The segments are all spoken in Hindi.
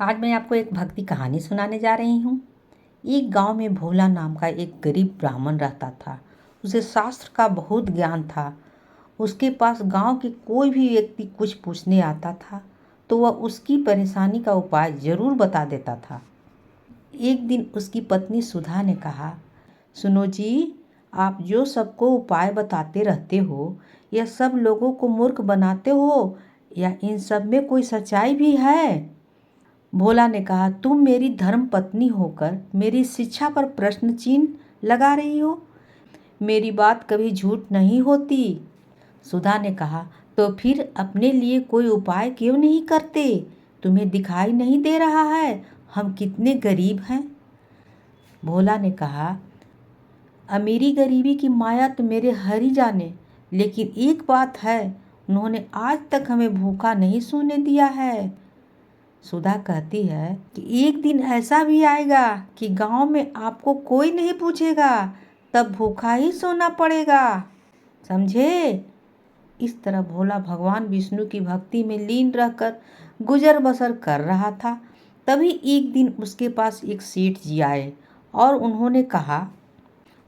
आज मैं आपको एक भक्ति कहानी सुनाने जा रही हूँ। एक गांव में भोला नाम का एक गरीब ब्राह्मण रहता था। उसे शास्त्र का बहुत ज्ञान था। उसके पास गांव के कोई भी व्यक्ति कुछ पूछने आता था तो वह उसकी परेशानी का उपाय जरूर बता देता था। एक दिन उसकी पत्नी सुधा ने कहा, सुनो जी, आप जो सबको उपाय बताते रहते हो, यह सब लोगों को मूर्ख बनाते हो या इन सब में कोई सच्चाई भी है? भोला ने कहा, तुम मेरी धर्म पत्नी होकर मेरी शिक्षा पर प्रश्न चिन्ह लगा रही हो। मेरी बात कभी झूठ नहीं होती। सुधा ने कहा, तो फिर अपने लिए कोई उपाय क्यों नहीं करते? तुम्हें दिखाई नहीं दे रहा है हम कितने गरीब हैं? भोला ने कहा, अमीरी गरीबी की माया तो मेरे हरि जाने, लेकिन एक बात है, उन्होंने आज तक हमें भूखा नहीं सोने दिया है। सुधा कहती है कि एक दिन ऐसा भी आएगा कि गांव में आपको कोई नहीं पूछेगा, तब भूखा ही सोना पड़ेगा, समझे? इस तरह भोला भगवान विष्णु की भक्ति में लीन रहकर गुजर बसर कर रहा था। तभी एक दिन उसके पास एक सेठ जी आए और उन्होंने कहा,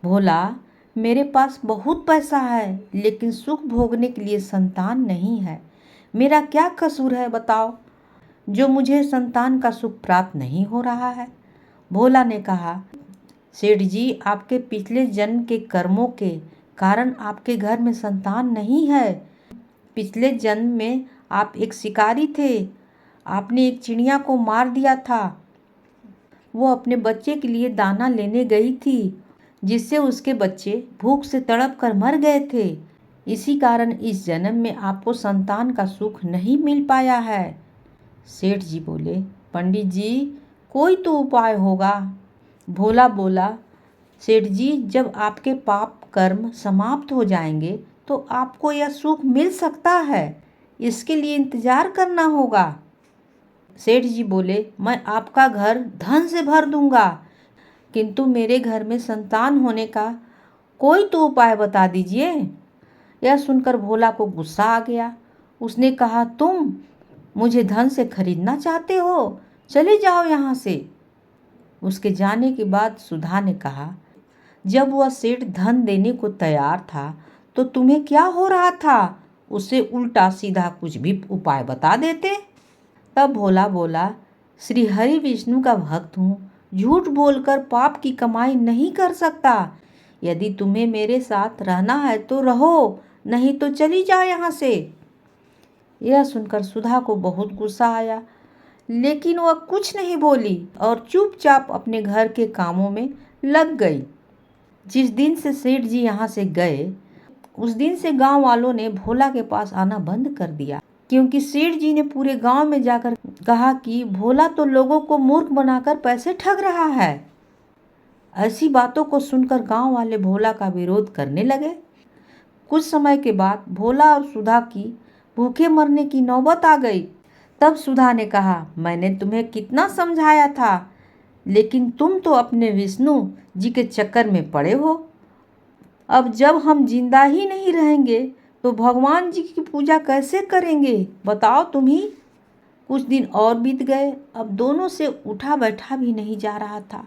भोला, मेरे पास बहुत पैसा है लेकिन सुख भोगने के लिए संतान नहीं है। मेरा क्या कसूर है बताओ, जो मुझे संतान का सुख प्राप्त नहीं हो रहा है? भोला ने कहा, सेठ जी, आपके पिछले जन्म के कर्मों के कारण आपके घर में संतान नहीं है। पिछले जन्म में आप एक शिकारी थे। आपने एक चिड़िया को मार दिया था। वो अपने बच्चे के लिए दाना लेने गई थी, जिससे उसके बच्चे भूख से तड़प कर मर गए थे। इसी कारण इस जन्म में आपको संतान का सुख नहीं मिल पाया है। सेठ जी बोले, पंडित जी, कोई तो उपाय होगा। भोला बोला, सेठ जी, जब आपके पाप कर्म समाप्त हो जाएंगे तो आपको यह सुख मिल सकता है। इसके लिए इंतजार करना होगा। सेठ जी बोले, मैं आपका घर धन से भर दूंगा, किंतु मेरे घर में संतान होने का कोई तो उपाय बता दीजिए। यह सुनकर भोला को गुस्सा आ गया। उसने कहा, तुम मुझे धन से खरीदना चाहते हो? चले जाओ यहाँ से। उसके जाने के बाद सुधा ने कहा, जब वह सेठ धन देने को तैयार था तो तुम्हें क्या हो रहा था? उसे उल्टा सीधा कुछ भी उपाय बता देते। तब भोला बोला, श्री हरि विष्णु का भक्त हूँ, झूठ बोलकर पाप की कमाई नहीं कर सकता। यदि तुम्हें मेरे साथ रहना है तो रहो, नहीं तो चली जाओ यहाँ से। यह सुनकर सुधा को बहुत गुस्सा आया, लेकिन वह कुछ नहीं बोली और चुपचाप अपने घर के कामों में लग गई। जिस दिन से सेठ जी यहाँ से गए, उस दिन से गांव वालों ने भोला के पास आना बंद कर दिया, क्योंकि सेठ जी ने पूरे गांव में जाकर कहा कि भोला तो लोगों को मूर्ख बनाकर पैसे ठग रहा है। ऐसी बातों को सुनकर गांव वाले भोला का विरोध करने लगे। कुछ समय के बाद भोला और सुधा की भूखे मरने की नौबत आ गई। तब सुधा ने कहा, मैंने तुम्हें कितना समझाया था, लेकिन तुम तो अपने विष्णु जी के चक्कर में पड़े हो। अब जब हम जिंदा ही नहीं रहेंगे तो भगवान जी की पूजा कैसे करेंगे, बताओ तुम ही। कुछ दिन और बीत गए। अब दोनों से उठा बैठा भी नहीं जा रहा था।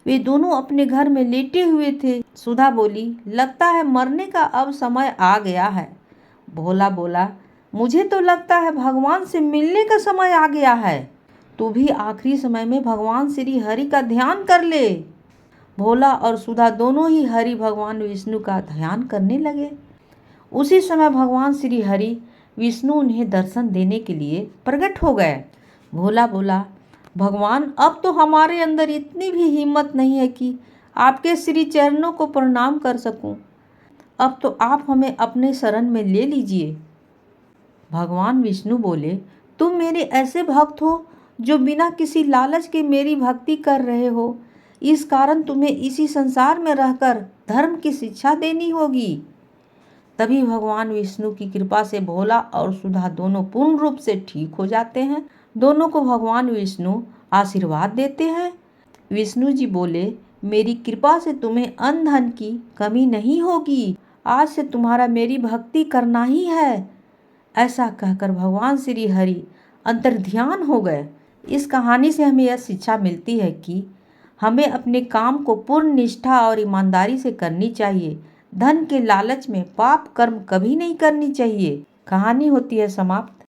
वे दोनों अपने घर में लेटे हुए थे। सुधा बोली, लगता है मरने का अब समय आ गया है। भोला बोला, मुझे तो लगता है भगवान से मिलने का समय आ गया है। तू भी आखिरी समय में भगवान श्री हरि का ध्यान कर ले। भोला और सुधा दोनों ही हरि भगवान विष्णु का ध्यान करने लगे। उसी समय भगवान श्री हरि विष्णु उन्हें दर्शन देने के लिए प्रकट हो गए। भोला बोला, भगवान, अब तो हमारे अंदर इतनी भी हिम्मत नहीं है कि आपके श्री चरणों को प्रणाम कर सकूं। अब तो आप हमें अपने शरण में ले लीजिए। भगवान विष्णु बोले, तुम मेरे ऐसे भक्त हो जो बिना किसी लालच के मेरी भक्ति कर रहे हो। इस कारण तुम्हें इसी संसार में रहकर धर्म की शिक्षा देनी होगी। तभी भगवान विष्णु की कृपा से भोला और सुधा दोनों पूर्ण रूप से ठीक हो जाते हैं। दोनों को भगवान विष्णु आशीर्वाद देते हैं। विष्णु जी बोले, मेरी कृपा से तुम्हें अन्न धन की कमी नहीं होगी। आज से तुम्हारा मेरी भक्ति करना ही है। ऐसा कहकर भगवान श्री हरि अंतर्ध्यान हो गए। इस कहानी से हमें यह शिक्षा मिलती है कि हमें अपने काम को पूर्ण निष्ठा और ईमानदारी से करनी चाहिए। धन के लालच में पाप कर्म कभी नहीं करनी चाहिए। कहानी होती है समाप्त।